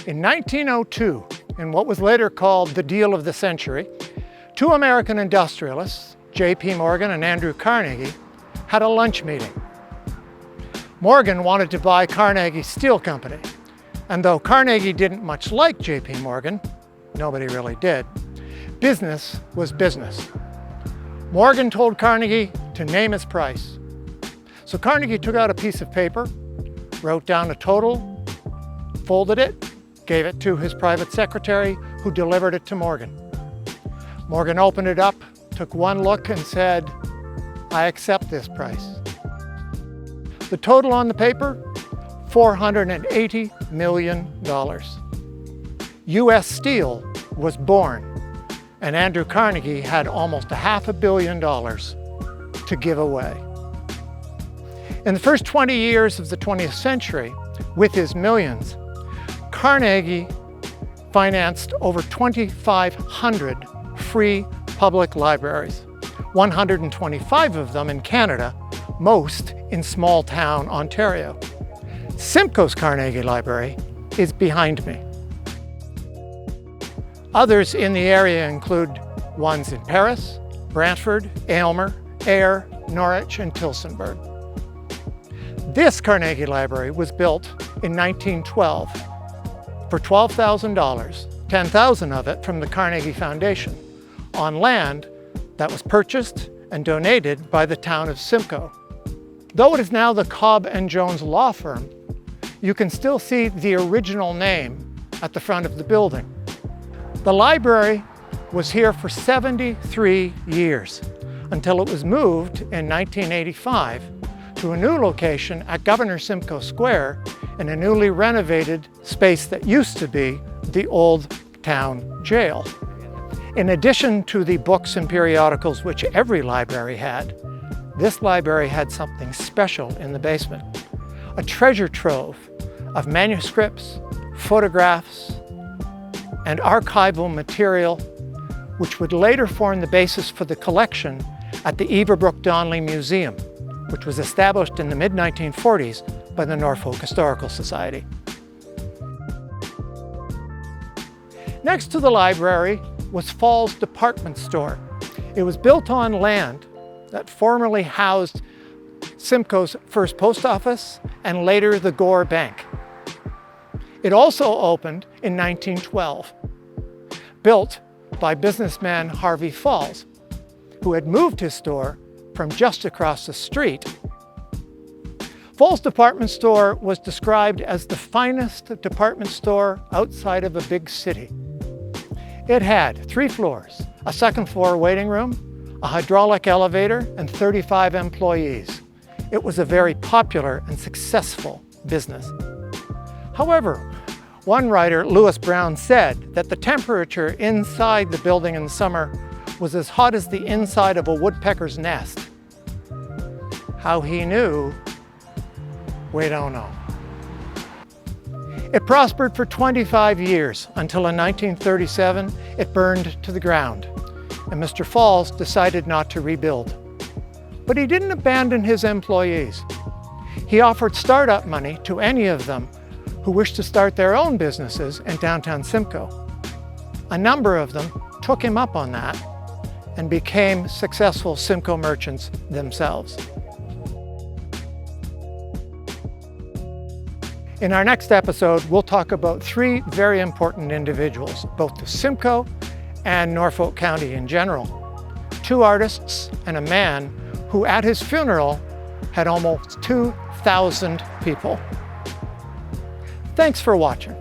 In 1902, in what was later called the deal of the century, two American industrialists, J.P. Morgan and Andrew Carnegie, had a lunch meeting. Morgan wanted to buy Carnegie Steel Company, and though Carnegie didn't much like J.P. Morgan, nobody really did, business was business. Morgan told Carnegie to name his price. So Carnegie took out a piece of paper, wrote down a total, folded it, gave it to his private secretary, who delivered it to Morgan. Morgan opened it up, took one look and said, "I accept this price." The total on the paper, $480 million. U.S. Steel was born, and Andrew Carnegie had almost $500 million to give away. In the first 20 years of the 20th century, with his millions, Carnegie financed over 2,500 free public libraries, 125 of them in Canada, most in small-town Ontario. Simcoe's Carnegie Library is behind me. Others in the area include ones in Paris, Brantford, Aylmer, Ayr, Norwich, and Tillsonburg. This Carnegie Library was built in 1912 for $12,000, $10,000 of it from the Carnegie Foundation, on land that was purchased and donated by the town of Simcoe. Though it is now the Cobb and Jones law firm, you can still see the original name at the front of the building. The library was here for 73 years until it was moved in 1985 to a new location at Governor Simcoe Square in a newly renovated space that used to be the old town jail. In addition to the books and periodicals which every library had, this library had something special in the basement. A treasure trove of manuscripts, photographs, and archival material which would later form the basis for the collection at the Everbrook Donnelly Museum, which was established in the mid-1940s by the Norfolk Historical Society. Next to the library was Falls Department Store. It was built on land that formerly housed Simcoe's first post office and later the Gore Bank. It also opened in 1912, built by businessman Harvey Falls, who had moved his store from just across the street. Falls Department Store was described as the finest department store outside of a big city. It had 3 floors, a second-floor waiting room, a hydraulic elevator, and 35 employees. It was a very popular and successful business. However, one writer, Lewis Brown, said that the temperature inside the building in the summer was as hot as the inside of a woodpecker's nest. How he knew, we don't know. It prospered for 25 years until in 1937 it burned to the ground, and Mr. Falls decided not to rebuild. But he didn't abandon his employees. He offered startup money to any of them who wished to start their own businesses in downtown Simcoe. A number of them took him up on that and became successful Simcoe merchants themselves. In our next episode, we'll talk about 3 very important individuals, both to Simcoe and Norfolk County in general. 2 artists and a man who at his funeral had almost 2,000 people. Thanks for watching.